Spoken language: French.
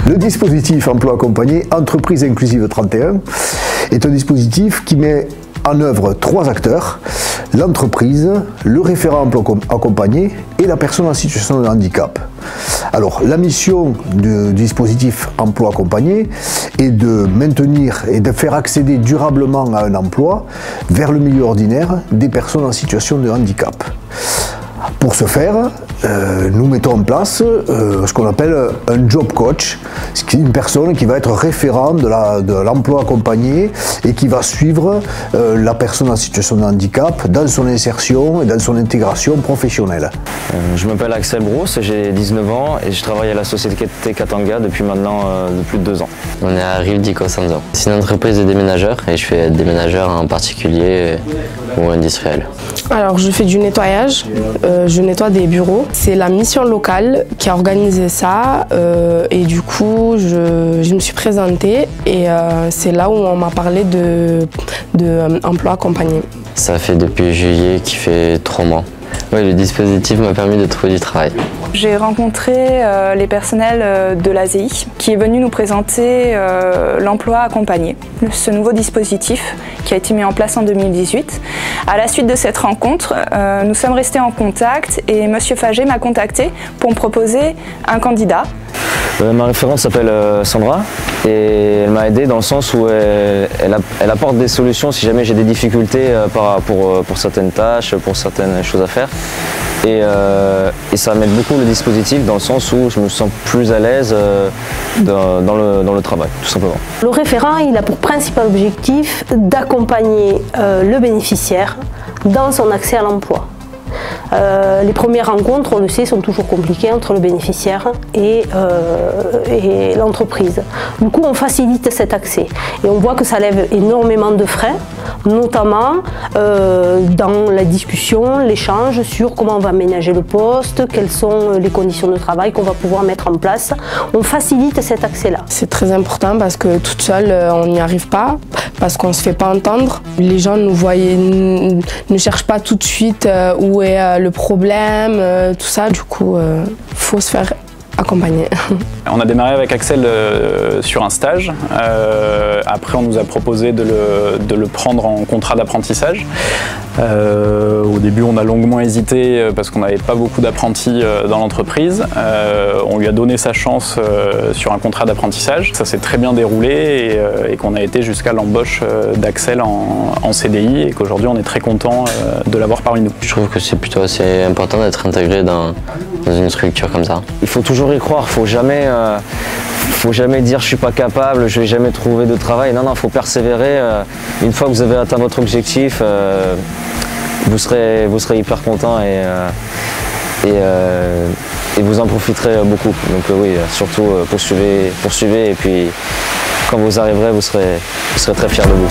Le dispositif emploi accompagné Entreprise Inclusive 31 est un dispositif qui met en œuvre 3 acteurs: l'entreprise, le référent emploi accompagné et la personne en situation de handicap. Alors, la mission du dispositif emploi accompagné est de maintenir et de faire accéder durablement à un emploi vers le milieu ordinaire des personnes en situation de handicap. Pour ce faire, nous mettons en place ce qu'on appelle un job coach, ce qui est une personne qui va être référent de l'emploi accompagné et qui va suivre la personne en situation de handicap dans son insertion et dans son intégration professionnelle. Je m'appelle Axel Brousse, j'ai 19 ans et je travaille à la société Katanga depuis maintenant plus de 2 ans. On est à Rio di Cosenza. C'est une entreprise de déménageurs et je fais déménageur en particulier ou industriel. Alors je fais du nettoyage, je nettoie des bureaux. C'est la mission locale qui a organisé ça et du coup je me suis présentée et c'est là où on m'a parlé de emploi accompagné. Ça fait depuis juillet qui fait 3 mois. Oui, le dispositif m'a permis de trouver du travail. J'ai rencontré les personnels de l'ASEI qui est venu nous présenter l'emploi accompagné, ce nouveau dispositif qui a été mis en place en 2018. À la suite de cette rencontre, nous sommes restés en contact et M. Faget m'a contacté pour me proposer un candidat. Ma référente s'appelle Sandra et elle m'a aidé dans le sens où elle apporte des solutions si jamais j'ai des difficultés pour certaines tâches, pour certaines choses à faire. Et ça m'aide beaucoup le dispositif dans le sens où je me sens plus à l'aise dans le travail, tout simplement. Le référent, il a pour principal objectif d'accompagner le bénéficiaire dans son accès à l'emploi. Les premières rencontres, on le sait, sont toujours compliquées entre le bénéficiaire et l'entreprise. Du coup, on facilite cet accès et on voit que ça lève énormément de frais, notamment dans la discussion, l'échange sur comment on va aménager le poste, quelles sont les conditions de travail qu'on va pouvoir mettre en place. On facilite cet accès-là. C'est très important parce que toute seule, on n'y arrive pas, parce qu'on ne se fait pas entendre. Les gens ne cherchent pas tout de suite où est le problème, tout ça. Du coup, faut se faire accompagner. On a démarré avec Axel sur un stage. Après, on nous a proposé de le prendre en contrat d'apprentissage. Au début, on a longuement hésité parce qu'on n'avait pas beaucoup d'apprentis dans l'entreprise. On lui a donné sa chance sur un contrat d'apprentissage. Ça s'est très bien déroulé et qu'on a été jusqu'à l'embauche d'Axel en CDI et qu'aujourd'hui, on est très content de l'avoir parmi nous. Je trouve que c'est plutôt assez important d'être intégré dans une structure comme ça. Il faut toujours y croire, faut jamais dire je suis pas capable, je vais jamais trouver de travail. Non, faut persévérer. Une fois que vous avez atteint votre objectif, vous serez hyper content et vous en profiterez beaucoup. Donc oui, surtout poursuivez et puis quand vous arriverez, vous serez très fiers de vous.